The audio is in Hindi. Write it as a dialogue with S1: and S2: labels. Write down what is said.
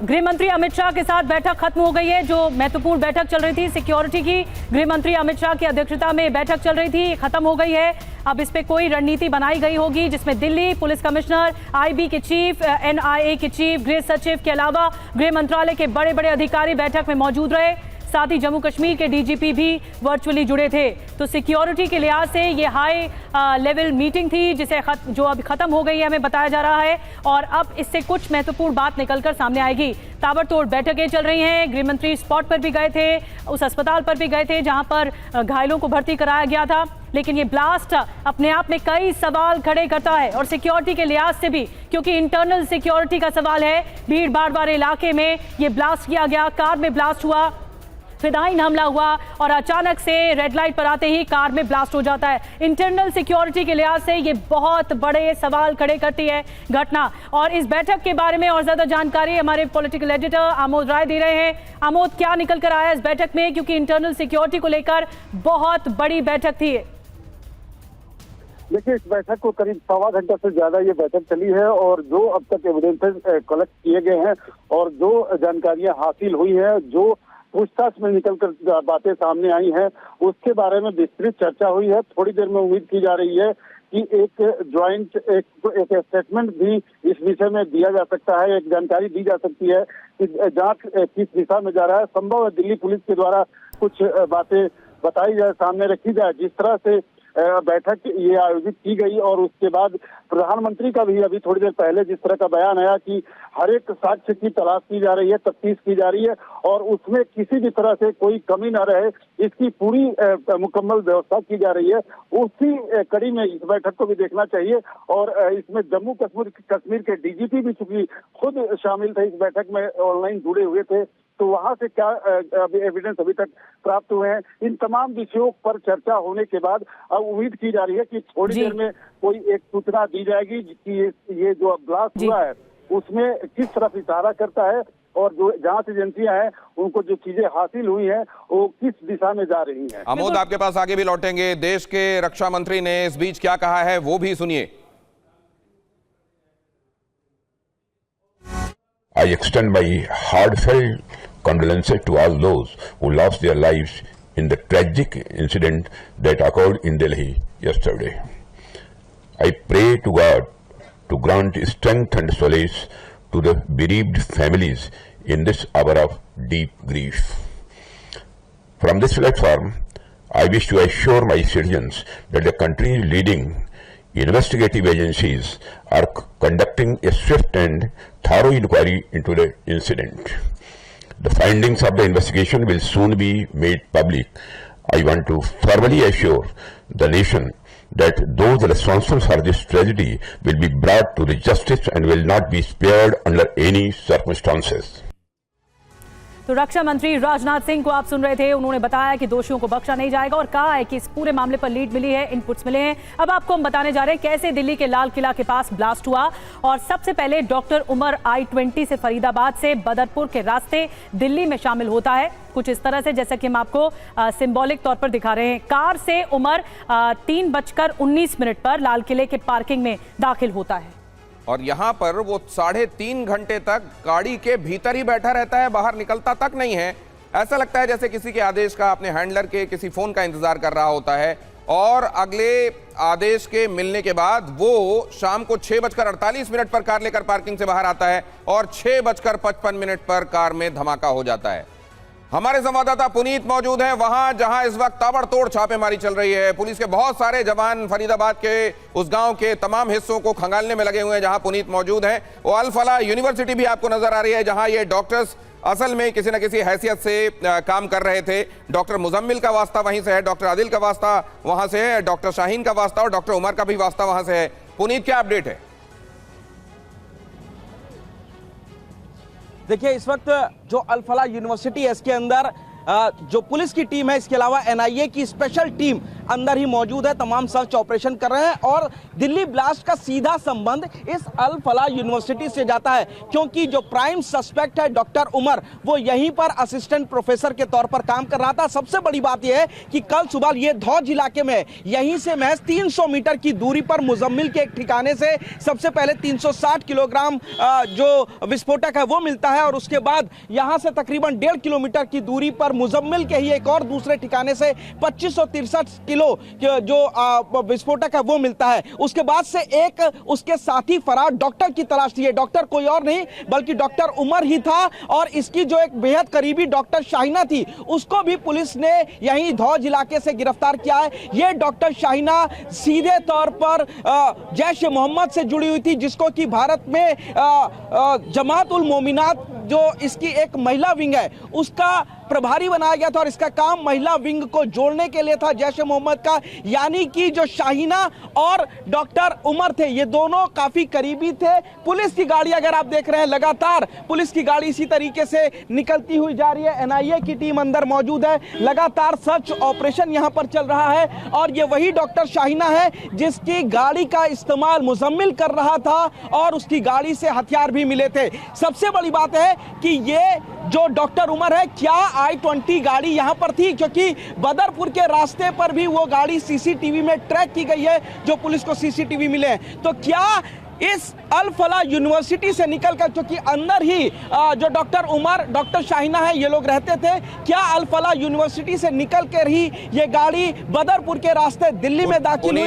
S1: गृह मंत्री अमित शाह के साथ बैठक खत्म हो गई है। जो महत्वपूर्ण बैठक चल रही थी सिक्योरिटी की, गृह मंत्री अमित शाह की अध्यक्षता में बैठक चल रही थी, खत्म हो गई है। अब इस पे कोई रणनीति बनाई गई होगी जिसमें दिल्ली पुलिस कमिश्नर, आईबी के चीफ, एनआईए के चीफ, गृह सचिव के अलावा गृह मंत्रालय के बड़े बड़े अधिकारी बैठक में मौजूद रहे। साथ ही जम्मू कश्मीर के डीजीपी भी वर्चुअली जुड़े थे। तो सिक्योरिटी के लिहाज से ये हाई लेवल मीटिंग थी जिसे जो अभी खत्म हो गई है, हमें बताया जा रहा है। और अब इससे कुछ महत्वपूर्ण बात निकलकर सामने आएगी। ताबड़तोड़ बैठकें चल रही हैं। गृह मंत्री स्पॉट पर भी गए थे, उस अस्पताल पर भी गए थे जहां पर घायलों को भर्ती कराया गया था। लेकिन ये ब्लास्ट अपने आप में कई सवाल खड़े करता है और सिक्योरिटी के लिहाज से भी, क्योंकि इंटरनल सिक्योरिटी का सवाल है। भीड़ भाड़ वाले इलाके में ये ब्लास्ट किया गया, कार में ब्लास्ट हुआ, फिदायीन हमला हुआ और अचानक से रेड लाइट पर आते ही कार में ब्लास्ट हो जाता है। इंटरनल सिक्योरिटी के लिहाज से ये बहुत बड़े सवाल खड़े करती है घटना। और इस बैठक के बारे में और ज्यादा जानकारी हमारे पॉलिटिकल एडिटर आमोद राय दे रहे हैं। आमोद, क्या निकल कर आया इस बैठक में, क्योंकि इंटरनल सिक्योरिटी को लेकर बहुत बड़ी बैठक थी।
S2: देखिए, इस बैठक को करीब 1.25 घंटा से ज्यादा ये बैठक चली है और जो अब तक एविडेंसेस कलेक्ट किए गए हैं और जो जानकारियां हासिल हुई है, जो पूछताछ में निकलकर बातें सामने आई हैं, उसके बारे में विस्तृत चर्चा हुई है। थोड़ी देर में उम्मीद की जा रही है कि एक ज्वाइंट एक स्टेटमेंट भी इस विषय में दिया जा सकता है, एक जानकारी दी जा सकती है कि जांच किस दिशा में जा रहा है। संभव है दिल्ली पुलिस के द्वारा कुछ बातें बताई जाए, सामने रखी जाए। जिस तरह से बैठक ये आयोजित की गई और उसके बाद प्रधानमंत्री का भी अभी थोड़ी देर पहले जिस तरह का बयान आया कि हर एक साक्ष्य की तलाश की जा रही है, तफ्तीश की जा रही है और उसमें किसी भी तरह से कोई कमी न रहे, इसकी पूरी मुकम्मल व्यवस्था की जा रही है। उसी कड़ी में इस बैठक को भी देखना चाहिए। और इसमें जम्मू कश्मीर के डीजीपी भी चूंकि खुद शामिल थे इस बैठक में, ऑनलाइन जुड़े हुए थे, तो वहां से क्या एविडेंस अभी तक प्राप्त हुए हैं, इन तमाम विषयों पर चर्चा होने के बाद अब उम्मीद की जा रही है कि थोड़ी देर में कोई एक सूचना दी जाएगी कि ये जो ब्लास्ट हुआ है उसमें किस तरफ इशारा करता है और जो जांच एजेंसियां हैं उनको जो चीजें हासिल हुई हैं वो किस दिशा में जा रही हैं।
S3: आमोद, आपके पास आगे भी लौटेंगे। देश के रक्षा मंत्री ने इस बीच क्या कहा है वो भी सुनिए।
S4: I extend my heartfelt condolences to all those who lost their lives in the tragic incident that occurred in Delhi yesterday. I pray to God to grant strength and solace to the bereaved families in this hour of deep grief. From this platform, I wish to assure my citizens that the country's leading investigative agencies are conducting a swift and thorough inquiry into the incident. The findings of the investigation will soon be made public. I want to formally assure the nation that those responsible for this tragedy will be brought to the justice and will not be spared under any circumstances.
S1: तो रक्षा मंत्री राजनाथ सिंह को आप सुन रहे थे। उन्होंने बताया कि दोषियों को बख्शा नहीं जाएगा और कहा है कि इस पूरे मामले पर लीड मिली है, इनपुट्स मिले हैं। अब आपको हम बताने जा रहे हैं कैसे दिल्ली के लाल किला के पास ब्लास्ट हुआ। और सबसे पहले डॉक्टर उमर I-20 से फरीदाबाद से बदरपुर के रास्ते दिल्ली में शामिल होता है, कुछ इस तरह से जैसा कि हम आपको सिंबॉलिक तौर पर दिखा रहे हैं। कार से उमर 3:19 पर लाल किले के पार्किंग में दाखिल होता है
S3: और यहां पर वो 3.5 घंटे तक गाड़ी के भीतर ही बैठा रहता है, बाहर निकलता तक नहीं है। ऐसा लगता है जैसे किसी के आदेश का, अपने हैंडलर के किसी फोन का इंतजार कर रहा होता है। और अगले आदेश के मिलने के बाद वो शाम को 6:48 पर कार लेकर पार्किंग से बाहर आता है और 6:55 पर कार में धमाका हो जाता है। हमारे संवाददाता पुनीत मौजूद हैं वहां जहां इस वक्त ताबड़तोड़ छापेमारी चल रही है। पुलिस के बहुत सारे जवान फरीदाबाद के उस गांव के तमाम हिस्सों को खंगालने में लगे हुए हैं। जहां पुनीत मौजूद है वो अल फलाह यूनिवर्सिटी भी आपको नजर आ रही है, जहां ये डॉक्टर्स असल में किसी न किसी हैसियत से काम कर रहे थे। डॉक्टर मुजम्मिल का वास्ता वहीं से है, डॉक्टर आदिल का वास्ता वहां से है, डॉक्टर शाहीन का वास्ता और डॉक्टर उमर का भी वास्ता वहां से है। पुनीत, क्या अपडेट है?
S5: देखिए, इस वक्त जो अल फलाह यूनिवर्सिटी है इसके अंदर जो पुलिस की टीम है, इसके अलावा एनआईए की स्पेशल टीम अंदर ही मौजूद है, तमाम सर्च ऑपरेशन कर रहे हैं। और दिल्ली ब्लास्ट का सीधा संबंध इस अल फलाह यूनिवर्सिटी से जाता है, क्योंकि जो प्राइम सस्पेक्ट है डॉक्टर उमर, वो यहीं पर असिस्टेंट प्रोफेसर के तौर पर काम कर रहा था। सबसे बड़ी बात यह है कि कल सुबह ये धौज इलाके में, यहीं से महज 300 मीटर की दूरी पर मुजम्मिल के एक ठिकाने से सबसे पहले 360 किलोग्राम जो विस्फोटक है वो मिलता है, और उसके बाद यहां से तकरीबन 1.5 किलोमीटर की दूरी पर मुजम्मिल के ही एक और दूसरे ठिकाने से 2563 किलो जो विस्फोटक है वो मिलता है। उसके बाद से एक उसके साथी फरार डॉक्टर की तलाश थी। डॉक्टर कोई और नहीं बल्कि डॉक्टर उमर ही था, और इसकी जो एक बेहद करीबी डॉक्टर शाहिना थी उसको भी पुलिस ने यहीं धौज इलाके से गिरफ्तार किया है। ये डॉक्टर शाहिना सीधे तौर पर जैश ए मोहम्मद से जुड़ी हुई थी, जिसको कि भारत में जमात उल मोमिनात जो इसकी एक महिला विंग है उसका प्रभारी बनाया गया था, और इसका काम महिला विंग को जोड़ने के लिए था जैश ए मोहम्मद का। यानी कि जो शाहिना और डॉक्टर उमर थे ये दोनों काफी करीबी थे। पुलिस की गाड़ी अगर आप देख रहे हैं, लगातार पुलिस की गाड़ी इसी तरीके से निकलती हुई जा रही है। एनआईए की टीम अंदर मौजूद है, लगातार सर्च ऑपरेशन यहां पर चल रहा है, और ये वही डॉक्टर शाहिना है जिसकी गाड़ी का इस्तेमाल मुजम्मिल कर रहा था, और उसकी गाड़ी से हथियार भी मिले थे। सबसे बड़ी बात है कि ये जो डॉक्टर उमर है, क्या I-20 गाड़ी यहां पर थी, क्योंकि बदरपुर के रास्ते पर भी वो गाड़ी सीसीटीवी में ट्रैक की गई है, जो पुलिस को सीसीटीवी मिले हैं। तो क्या इस अल फलाह यूनिवर्सिटी से निकलकर, क्योंकि अंदर ही जो डॉक्टर उमर, डॉक्टर शाहिना है, ये लोग रहते थे, क्या अल फलाह यूनिवर्सिटी से निकलकर ही ये गाड़ी बदरपुर के रास्ते दिल्ली में दाखिल हुई?